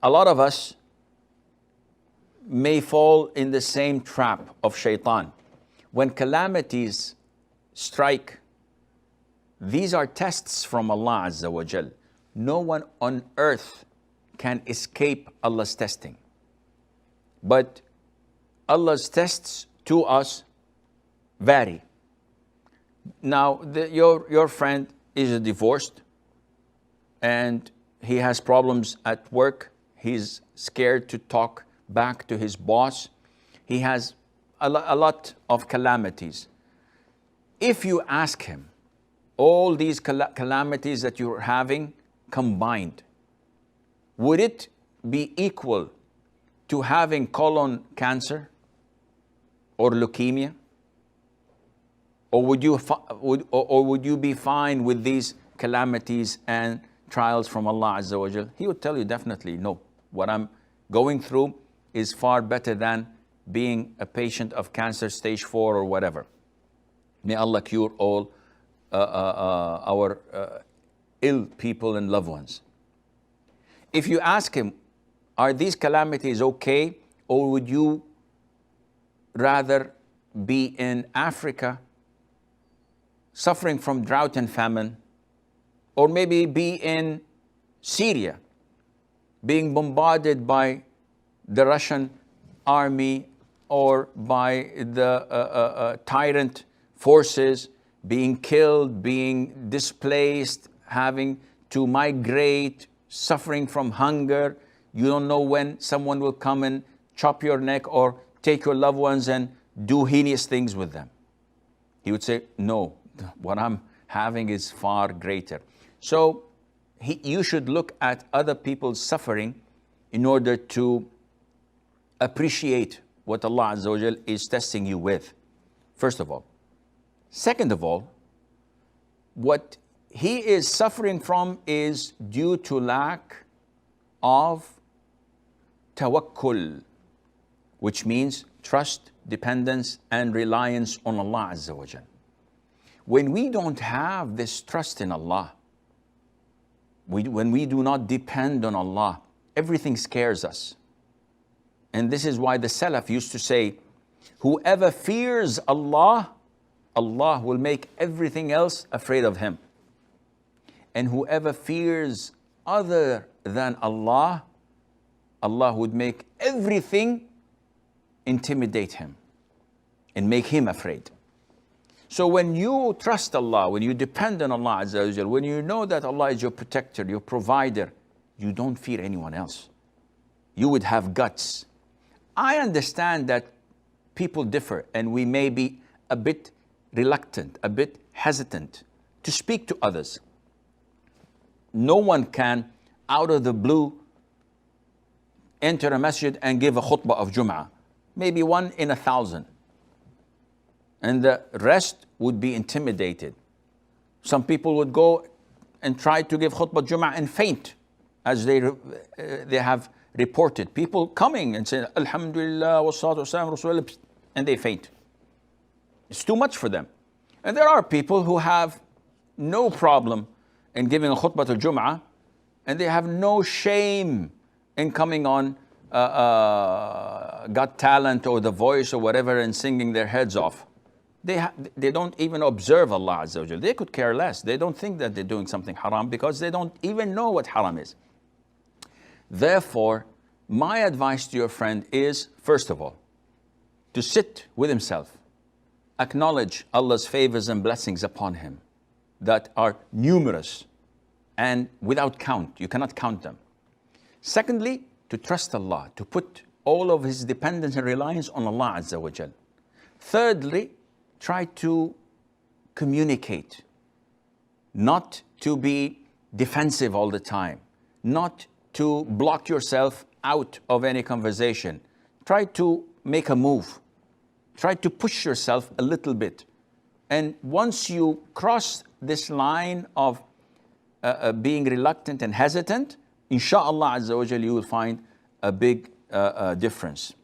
A lot of us may fall in the same trap of shaitan. When calamities strike, these are tests from Allah Azza wa Jal. No one on earth can escape Allah's testing. But Allah's tests to us vary. Now, your friend is divorced and he has problems at work. He's scared to talk back to his boss. He has a lot of calamities. If you ask him, all these calamities that you're having combined, would it be equal to having colon cancer or leukemia? Or would you be fine with these calamities and trials from Allah Azza wa Jal? He would tell you definitely no. What I'm going through is far better than being a patient of cancer stage 4 or whatever. May Allah cure all our ill people and loved ones. If you ask him, are these calamities okay, or would you rather be in Africa suffering from drought and famine, or maybe be in Syria being bombarded by the Russian army or by the tyrant forces, being killed, being displaced, having to migrate, suffering from hunger. You don't know when someone will come and chop your neck or take your loved ones and do heinous things with them. He would say, no, what I'm having is far greater. So you should look at other people's suffering in order to appreciate what Allah Azza wa Jal is testing you with, first of all. Second of all, what he is suffering from is due to lack of tawakkul, which means trust, dependence, and reliance on Allah Azza wa Jal. When we don't have this trust in Allah, when we do not depend on Allah, everything scares us. And this is why the Salaf used to say, whoever fears Allah, Allah will make everything else afraid of him. And whoever fears other than Allah, Allah would make everything intimidate him and make him afraid. So when you trust Allah, when you depend on Allah Azza wa Jal, when you know that Allah is your protector, your provider, you don't fear anyone else. You would have guts. I understand that people differ and we may be a bit reluctant, a bit hesitant to speak to others. No one can, out of the blue, enter a masjid and give a khutbah of Jum'ah. Maybe 1 in 1,000. And the rest would be intimidated. Some people would go and try to give khutbah Jum'ah and faint, as they have reported. People coming and saying, Alhamdulillah, wassalatu wassalam, Rasulullah, and they faint. It's too much for them. And there are people who have no problem in giving a khutbah to Jum'ah, and they have no shame in coming on Got Talent or The Voice or whatever and singing their heads off. They don't even observe Allah Azza wa Jal. They could care less. They don't think that they're doing something haram because they don't even know what haram is. Therefore, my advice to your friend is, first of all, to sit with himself, acknowledge Allah's favors and blessings upon him that are numerous and without count. You cannot count them. Secondly, to trust Allah, to put all of his dependence and reliance on Allah Azza wa Jal. Thirdly, try to communicate, not to be defensive all the time, not to block yourself out of any conversation. Try to make a move. Try to push yourself a little bit. And once you cross this line of being reluctant and hesitant, inshallah Azza wa Jal, you will find a big difference.